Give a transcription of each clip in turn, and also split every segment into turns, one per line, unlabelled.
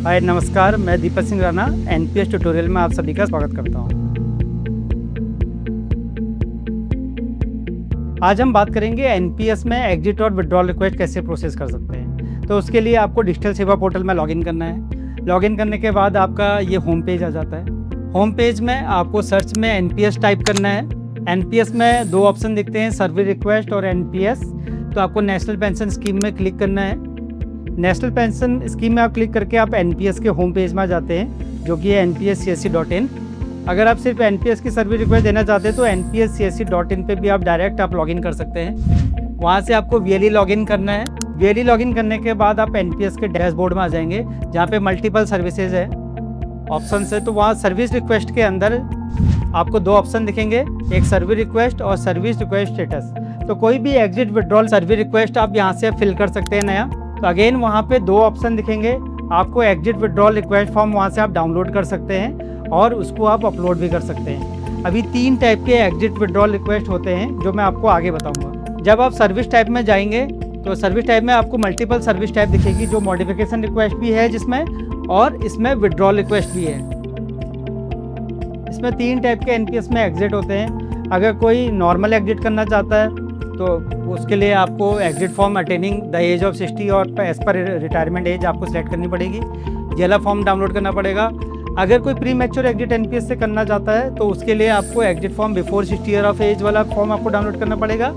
हाय नमस्कार, मैं Deepak Singh Rana NPS tutorial में आप सभी का स्वागत करता हूं। आज हम बात करेंगे एनपीएस में एग्जिट और विड्रॉल रिक्वेस्ट कैसे प्रोसेस कर सकते हैं। तो उसके लिए आपको डिजिटल सेवा पोर्टल में लॉगिन करना है। लॉगिन करने के बाद आपका ये होम पेज आ जाता है। होम पेज में आपको सर्च में एनपीएस टाइप करना है। एनपीएस में दो ऑप्शन दिखते हैं, सर्विस रिक्वेस्ट और एनपीएस। तो आपको नेशनल पेंशन स्कीम में क्लिक करना है। नेशनल पेंशन स्कीम में आप क्लिक करके आप एनपीएस के होम पेज में आ जाते हैं, जो कि है npscsc.in। अगर आप सिर्फ एनपीएस की सर्विस रिक्वेस्ट देना चाहते हैं तो npscsc.in पे भी आप डायरेक्ट लॉगिन कर सकते हैं। वहाँ से आपको वीएलई लॉगिन करना है। वीएलई लॉगिन करने के बाद आप एनपीएस के डैशबोर्ड में आ जाएंगे, जहाँ पे मल्टीपल सर्विसेज है, ऑप्शन है। तो वहाँ सर्विस रिक्वेस्ट के अंदर आपको दो ऑप्शन दिखेंगे, एक सर्विस रिक्वेस्ट और सर्विस रिक्वेस्ट स्टेटस। तो कोई भी एग्जिट विड्रॉल सर्विस रिक्वेस्ट आप यहाँ से फिल कर सकते हैं नया। तो अगेन वहाँ पे दो ऑप्शन दिखेंगे, आपको एग्जिट विड्रॉल रिक्वेस्ट फॉर्म वहाँ से आप डाउनलोड कर सकते हैं और उसको आप अपलोड भी कर सकते हैं। अभी 3 टाइप के एग्जिट विड्रॉल रिक्वेस्ट होते हैं, जो मैं आपको आगे बताऊंगा। जब आप सर्विस टाइप में जाएंगे तो सर्विस टाइप में आपको मल्टीपल सर्विस टाइप दिखेगी, जो मॉडिफिकेशन रिक्वेस्ट भी है जिसमें, और इसमें विड्रॉल रिक्वेस्ट भी है। इसमें 3 टाइप के एनपीएस में एग्जिट होते हैं। अगर कोई नॉर्मल एग्जिट करना चाहता है तो उसके लिए आपको exit form attending the age of 60 और एज पर रिटायरमेंट एज आपको सिलेक्ट करनी पड़ेगी। जेला फॉर्म डाउनलोड करना पड़ेगा। अगर कोई प्री मैच्योर एग्जिट एनपीएस से करना चाहता है तो उसके लिए आपको exit form before 60 year of age वाला फॉर्म आपको डाउनलोड करना पड़ेगा।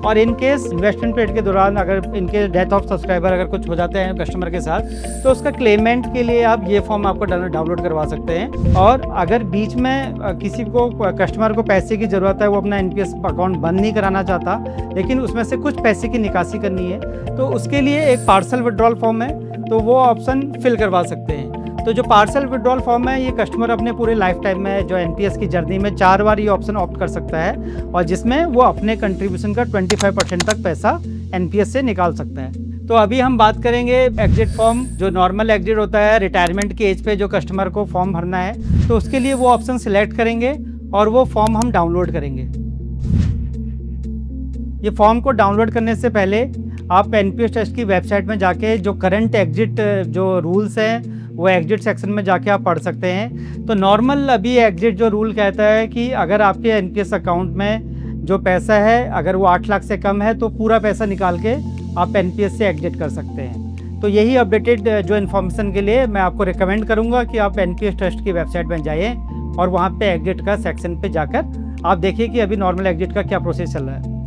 और इन केस इन्वेस्टमेंट पीरियड के दौरान अगर इनके डेथ ऑफ सब्सक्राइबर अगर कुछ हो जाते हैं कस्टमर के साथ, तो उसका क्लेमेंट के लिए आप ये फॉर्म आपको डाउनलोड करवा सकते हैं। और अगर बीच में किसी को कस्टमर को पैसे की ज़रूरत है, वो अपना एनपीएस अकाउंट बंद नहीं कराना चाहता, लेकिन उसमें से कुछ पैसे की निकासी करनी है, तो उसके लिए एक पार्सल विड्रॉल फॉर्म है, तो वो ऑप्शन फिल करवा सकते हैं। तो जो पार्सल विड्रॉल फॉर्म है, ये कस्टमर अपने पूरे लाइफ टाइम में जो एनपीएस की जर्नी में 4 बार ये ऑप्शन ऑप्ट कर सकता है, और जिसमें वो अपने कंट्रीब्यूशन का 25% तक पैसा एनपीएस से निकाल सकता है। तो अभी हम बात करेंगे एग्जिट फॉर्म। जो नॉर्मल एग्जिट होता है, रिटायरमेंट की एज पे जो कस्टमर को फॉर्म भरना है, तो उसके लिए वो ऑप्शन सिलेक्ट करेंगे और वो फॉर्म हम डाउनलोड करेंगे। ये फॉर्म को डाउनलोड करने से पहले आप एनपीएस ट्रस्ट की वेबसाइट में जाके जो करंट एग्जिट जो रूल्स हैं, वो एग्जिट सेक्शन में जाके आप पढ़ सकते हैं। तो नॉर्मल अभी एग्जिट जो रूल कहता है कि अगर आपके एनपीएस अकाउंट में जो पैसा है, अगर वो 8 लाख से कम है, तो पूरा पैसा निकाल के आप एनपीएस से एग्जिट कर सकते हैं। तो यही अपडेटेड जो इन्फॉर्मेशन के लिए मैं आपको रिकमेंड करूँगा कि आप एनपीएस ट्रस्ट की वेबसाइट में जाइए और वहाँ पे एग्जिट का सेक्शन पे जाकर आप देखिए कि अभी नॉर्मल एग्जिट का क्या प्रोसेस चल रहा है।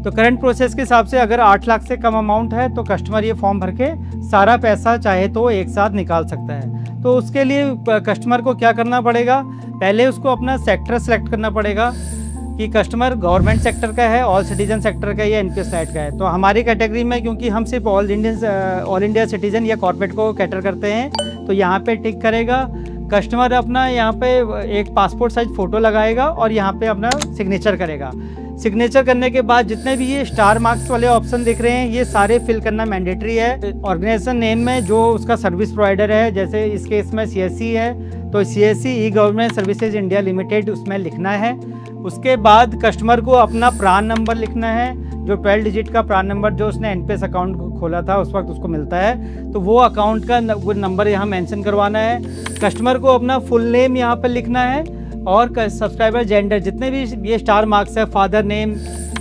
तो करंट प्रोसेस के हिसाब से अगर 8 लाख से कम अमाउंट है तो कस्टमर ये फॉर्म भर के सारा पैसा चाहे तो एक साथ निकाल सकता है। तो उसके लिए कस्टमर को क्या करना पड़ेगा, पहले उसको अपना सेक्टर सेलेक्ट करना पड़ेगा कि कस्टमर गवर्नमेंट सेक्टर का है, ऑल सिटीजन सेक्टर का या एनपीएस साइट का है। तो हमारी कैटेगरी में, क्योंकि हम सिर्फ ऑल इंडिया सिटीजन या कॉर्पोरेट को कैटर करते हैं, तो यहाँ पे टिक करेगा। कस्टमर अपना यहाँ पे एक पासपोर्ट साइज फ़ोटो लगाएगा और यहाँ पे अपना सिग्नेचर करेगा। सिग्नेचर करने के बाद जितने भी ये स्टार मार्क्स वाले ऑप्शन दिख रहे हैं, ये सारे फिल करना मैंडेटरी है। ऑर्गेनाइजेशन नेम में जो उसका सर्विस प्रोवाइडर है, जैसे इस केस में सीएससी है, तो सीएससी ई गवर्नमेंट सर्विसेज इंडिया लिमिटेड उसमें लिखना है। उसके बाद कस्टमर को अपना प्रान नंबर लिखना है, जो 12 डिजिट का प्रान नंबर जो उसने एनपीएस अकाउंट खोला था उस वक्त उसको मिलता है, तो वो अकाउंट का वो नंबर यहाँ मेंशन करवाना है। कस्टमर को अपना फुल नेम यहाँ पर लिखना है और सब्सक्राइबर जेंडर, जितने भी ये स्टार मार्क्स है, फादर नेम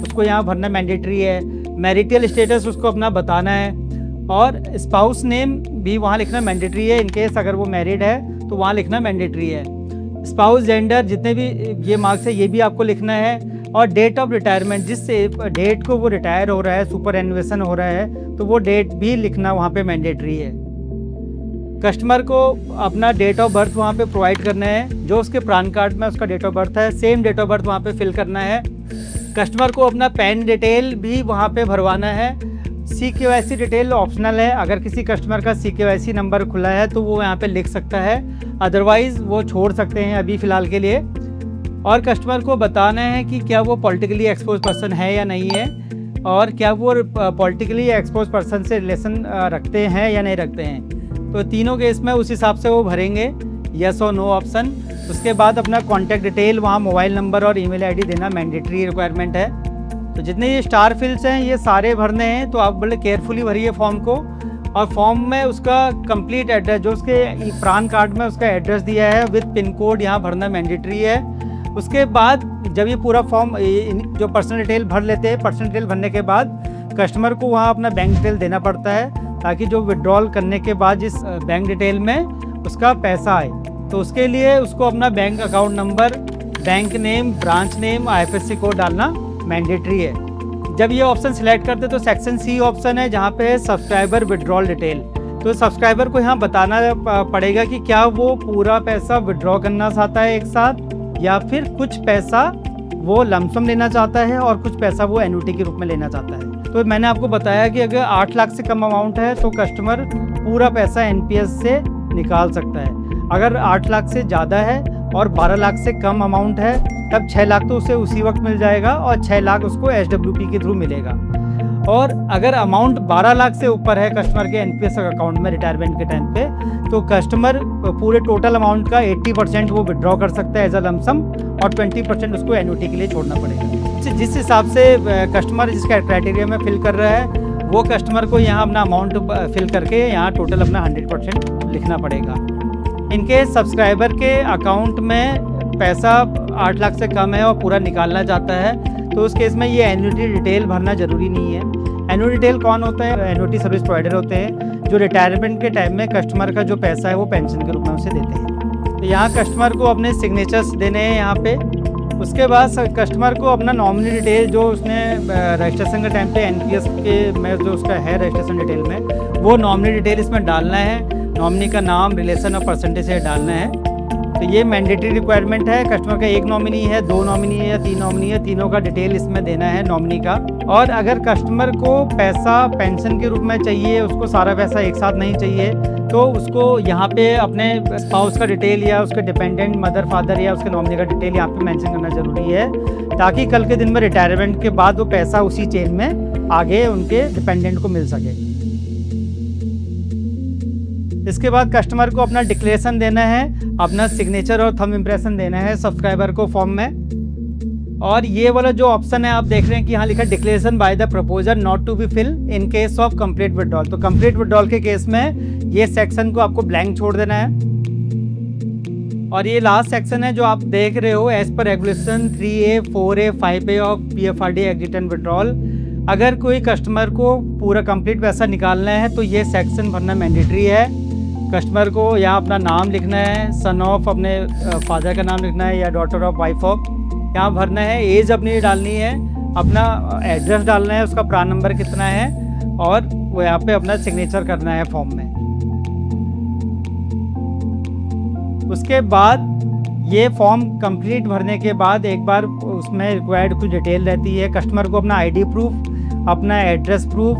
उसको यहाँ भरना मैंडेटरी है। मैरिटल स्टेटस उसको अपना बताना है और स्पाउस नेम भी वहाँ लिखना मैंडेटरी है। इनकेस अगर वो मैरिड है तो वहाँ लिखना मैंडेटरी है। स्पाउस जेंडर जितने भी ये मार्क्स है ये भी आपको लिखना है। और डेट ऑफ रिटायरमेंट, जिस डेट को वो रिटायर हो रहा है, सुपर एन्युएशन हो रहा है, तो वो डेट भी लिखना वहाँ पे मैंडेटरी है। कस्टमर को अपना डेट ऑफ बर्थ वहाँ पे प्रोवाइड करना है, जो उसके प्रान कार्ड में उसका डेट ऑफ बर्थ है, सेम डेट ऑफ बर्थ वहाँ पे फिल करना है। कस्टमर को अपना पैन डिटेल भी वहाँ पे भरवाना है। CKYC डिटेल ऑप्शनल है, अगर किसी कस्टमर का CKYC नंबर खुला है तो वो यहाँ पे लिख सकता है, अदरवाइज़ वो छोड़ सकते हैं अभी फ़िलहाल के लिए। और कस्टमर को बताना है कि क्या वो पॉलिटिकली एक्सपोज पर्सन है या नहीं है, और क्या वो पॉलिटिकली एक्सपोज पर्सन से रिलेशन रखते हैं या नहीं रखते हैं। तो तीनों केस में उस हिसाब से वो भरेंगे यस और नो ऑप्शन। उसके बाद अपना कॉन्टैक्ट डिटेल, वहाँ मोबाइल नंबर और ईमेल आईडी देना मैंडेटरी रिक्वायरमेंट है। तो जितने ये स्टार फिल्स हैं ये सारे भरने हैं, तो आप बड़े केयरफुली भरिए फॉर्म को। और फॉर्म में उसका कंप्लीट एड्रेस, जो उसके प्रान कार्ड में उसका एड्रेस दिया है विद पिन कोड, यहाँ भरना मैंडेटरी है। उसके बाद जब ये पूरा फॉर्म जो पर्सनल डिटेल भर लेते हैं, पर्सनल डिटेल भरने के बाद कस्टमर को वहाँ अपना बैंक डिटेल देना पड़ता है, ताकि जो विड्रॉल करने के बाद जिस बैंक डिटेल में उसका पैसा आए, तो उसके लिए उसको अपना bank account number, bank name, branch name, IFSC code डालना मैंडेटरी है। जब ये ऑप्शन सिलेक्ट करते तो सेक्शन सी ऑप्शन है, जहाँ पे है सब्सक्राइबर विड्रॉल डिटेल। तो सब्सक्राइबर को यहाँ बताना पड़ेगा कि क्या वो पूरा पैसा विड्रॉ करना चाहता है एक साथ, या फिर कुछ पैसा वो लमसम लेना चाहता है और कुछ पैसा वो एन्युटी के रूप में लेना चाहता है। तो मैंने आपको बताया कि अगर 8 लाख से कम अमाउंट है तो कस्टमर पूरा पैसा NPS से निकाल सकता है। अगर 8 लाख से ज़्यादा है और 12 लाख से कम अमाउंट है तब 6 लाख तो उसे उसी वक्त मिल जाएगा और 6 लाख उसको SWP के थ्रू मिलेगा। और अगर अमाउंट 12 लाख से ऊपर है कस्टमर के NPS अकाउंट में रिटायरमेंट के टाइम पे, तो कस्टमर पूरे टोटल अमाउंट का 80% वो विड्रॉ कर सकता है एज अ लमसम, और 20% उसको एन्युटी के लिए छोड़ना पड़ेगा। जिस हिसाब से कस्टमर जिसका क्राइटेरिया में फिल कर रहा है, वो कस्टमर को यहाँ अपना अमाउंट फिल करके यहाँ टोटल अपना 100% लिखना पड़ेगा। इनके सब्सक्राइबर के अकाउंट में पैसा 8 लाख से कम है और पूरा निकालना चाहता है, तो उस केस में ये एन्युटी डिटेल भरना ज़रूरी नहीं है। एन्युटी डिटेल कौन होता है? एन्युटी सर्विस प्रोवाइडर होते हैं, जो रिटायरमेंट के टाइम में कस्टमर का जो पैसा है वो पेंशन के रूप में उसे देते हैं। तो यहाँ कस्टमर को अपने सिग्नेचर्स देने हैं यहाँ पे। उसके बाद कस्टमर को अपना नॉमिनी डिटेल, जो उसने रजिस्ट्रेशन के टाइम पे NPS के में जो उसका है रजिस्ट्रेशन डिटेल में, वो नॉमिनी डिटेल इसमें डालना है। नॉमिनी का नाम, रिलेशन और परसेंटेज से डालना है। तो ये मैंडेटरी रिक्वायरमेंट है। कस्टमर का एक नॉमिनी है, 2 नॉमिनी है या 3 नॉमिनी है, तीनों का डिटेल इसमें देना है नॉमिनी का। और अगर कस्टमर को पैसा पेंशन के रूप में चाहिए, उसको सारा पैसा एक साथ नहीं चाहिए, तो उसको यहाँ पे अपने स्पाउस का डिटेल या उसके डिपेंडेंट मदर फादर या उसके नॉमिनी का डिटेल यहाँ पे मेंशन करना ज़रूरी है, ताकि कल के दिन में रिटायरमेंट के बाद वो पैसा उसी चेन में आगे उनके डिपेंडेंट को मिल सके। इसके बाद कस्टमर को अपना डिक्लेरेशन देना है, अपना सिग्नेचर और थंब इम्प्रेशन देना है सब्सक्राइबर को फॉर्म में। और ये वाला जो ऑप्शन है आप देख रहे हैं कि यहाँ लिखा है declaration by the proposer not to be fill in case of complete withdrawal. तो कंप्लीट विड्रॉल के केस में ये सेक्शन को आपको ब्लैंक छोड़ देना है। और ये लास्ट सेक्शन है जो आप देख रहे हो, as per regulation 3A, 4A, 5A of PFRD exit and withdrawal. अगर कोई कस्टमर को पूरा कंप्लीट पैसा निकालना है तो ये सेक्शन भरना मैंडेटरी है। कस्टमर को यहाँ अपना नाम लिखना है, सन ऑफ अपने फादर का नाम लिखना है या डॉटर ऑफ, वाइफ ऑफ यहाँ भरना है। एज अपनी डालनी है, अपना एड्रेस डालना है, उसका प्रान नंबर कितना है, और वो यहाँ पे अपना सिग्नेचर करना है फॉर्म में। उसके बाद ये फॉर्म कंप्लीट भरने के बाद एक बार उसमें रिक्वायर्ड कुछ डिटेल रहती है। कस्टमर को अपना ID प्रूफ, अपना एड्रेस प्रूफ,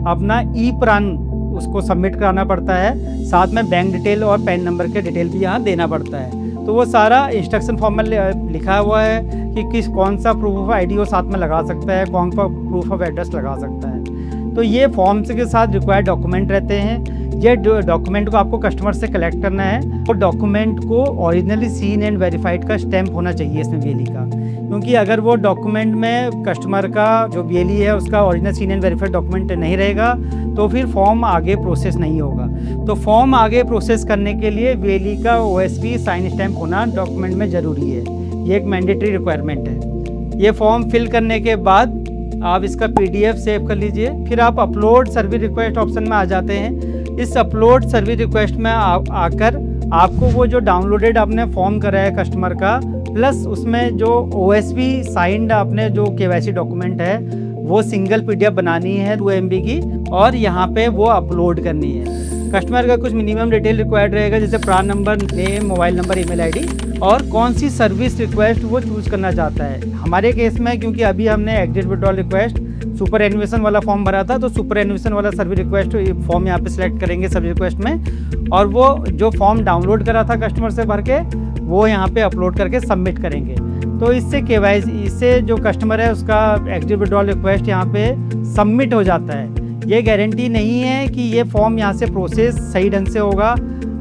अपना प्रान उसको सबमिट कराना पड़ता है। साथ में बैंक डिटेल और पैन नंबर के डिटेल भी यहाँ देना पड़ता है। तो वो सारा इंस्ट्रक्शन फॉर्म में लिखा हुआ है कि कौन सा प्रूफ ऑफ ID वो साथ में लगा सकता है, कौन सा प्रूफ ऑफ एड्रेस लगा सकता है। तो ये फॉर्म्स के साथ रिक्वायर्ड डॉक्यूमेंट रहते हैं। ये डॉक्यूमेंट को आपको कस्टमर से कलेक्ट करना है और डॉक्यूमेंट को ओरिजिनली सीन एंड वेरीफाइड का स्टैंप होना चाहिए इसमें BLE का, क्योंकि अगर वो डॉक्यूमेंट में कस्टमर का जो BLE है उसका original seen and verified document नहीं रहेगा तो फिर फॉर्म आगे प्रोसेस नहीं होगा। तो फॉर्म आगे प्रोसेस करने के लिए BLE का OSP साइन स्टैंप होना डॉक्यूमेंट में ज़रूरी है। ये एक मैंडेटरी रिक्वायरमेंट है। ये फॉर्म फिल करने के बाद आप इसका PDF सेव कर लीजिए। फिर आप अपलोड सर्विस रिक्वेस्ट ऑप्शन में आ जाते हैं। इस अपलोड सर्विस रिक्वेस्ट में आकर आपको वो जो डाउनलोडेड आपने फॉर्म करा है कस्टमर का, प्लस उसमें जो OSP साइंड आपने जो KYC डॉक्यूमेंट है वो सिंगल PDF बनानी है 2 MB की, और यहाँ पे वो अपलोड करनी है। कस्टमर का कुछ मिनिमम डिटेल रिक्वायर्ड रहेगा, जैसे PRAN number, name, mobile number, email ID, और कौन सी सर्विस रिक्वेस्ट वो चूज़ करना चाहता है। हमारे केस में क्योंकि अभी हमने एग्जिट विड्रॉल रिक्वेस्ट सुपर एन्युएशन वाला फॉर्म भरा था, तो सुपर एन्युएशन वाला सर्विस रिक्वेस्ट फॉर्म यहाँ पे सिलेक्ट करेंगे सर्विस रिक्वेस्ट में, और वो जो फॉर्म डाउनलोड करा था कस्टमर से भर के वो यहाँ पे अपलोड करके सबमिट करेंगे। तो इससे KYC, इससे जो कस्टमर है उसका एग्जिट विड्रॉल रिक्वेस्ट यहाँ पे सबमिट हो जाता है। ये गारंटी नहीं है कि ये फॉर्म यहाँ से प्रोसेस सही ढंग से होगा।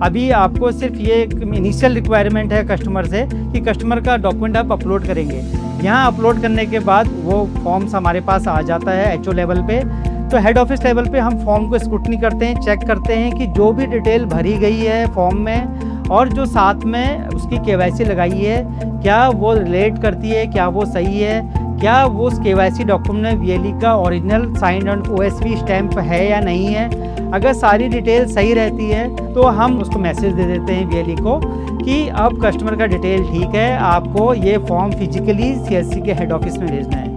अभी आपको सिर्फ ये इनिशियल रिक्वायरमेंट है कस्टमर से कि कस्टमर का डॉक्यूमेंट आप अपलोड करेंगे। यहाँ अपलोड करने के बाद वो फॉर्म्स हमारे पास आ जाता है HO लेवल पे। तो हेड ऑफिस लेवल पे हम फॉर्म को स्क्रूटनी करते हैं, चेक करते हैं कि जो भी डिटेल भरी गई है फॉर्म में और जो साथ में उसकी केवाईसी लगाई है, क्या वो रिलेट करती है, क्या वो सही है, क्या वो उस केवाईसी डॉक्यूमेंट में वीएलई का ओरिजिनल साइंड और ओएसवी स्टैंप है या नहीं है। अगर सारी डिटेल सही रहती है तो हम उसको मैसेज दे देते हैं वीएलई को कि अब कस्टमर का डिटेल ठीक है, आपको ये फॉर्म फिजिकली सीएससी के हेड ऑफिस में भेजना है।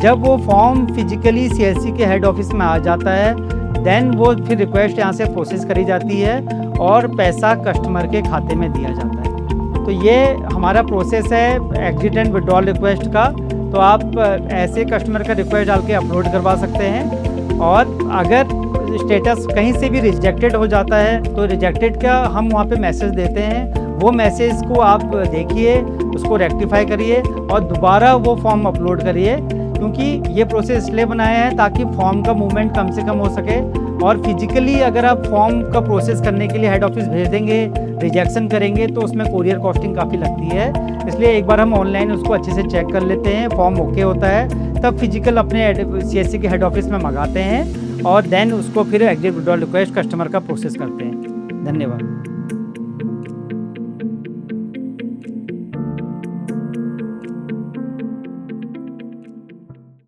जब वो फॉर्म फिजिकली सीएससी के हेड ऑफिस में आ जाता है, देन वो फिर रिक्वेस्ट यहाँ से प्रोसेस करी जाती है और पैसा कस्टमर के खाते में दिया जाता है। तो ये हमारा प्रोसेस है एग्जिट एंड विड्रॉल रिक्वेस्ट का। तो आप ऐसे कस्टमर का रिक्वेस्ट डाल के अपलोड करवा सकते हैं और अगर स्टेटस कहीं से भी रिजेक्टेड हो जाता है तो रिजेक्टेड का हम वहाँ पे मैसेज देते हैं। वो मैसेज को आप देखिए, उसको रेक्टिफाई करिए और दोबारा वो फॉर्म अपलोड करिए, क्योंकि ये प्रोसेस इसलिए बनाया है ताकि फॉर्म का मूवमेंट कम से कम हो सके। और फिजिकली अगर आप फॉर्म का प्रोसेस करने के लिए हेड ऑफिस भेज देंगे, रिजेक्शन करेंगे तो उसमें कोरियर कॉस्टिंग काफ़ी लगती है। इसलिए एक बार हम ऑनलाइन उसको अच्छे से चेक कर लेते हैं, फॉर्म ओके होता है तब फिजिकल अपने सीएससी के हेड ऑफिस में मंगाते हैं और देन उसको फिर एग्जिट विड्रॉल रिक्वेस्ट कस्टमर का प्रोसेस करते हैं। धन्यवाद।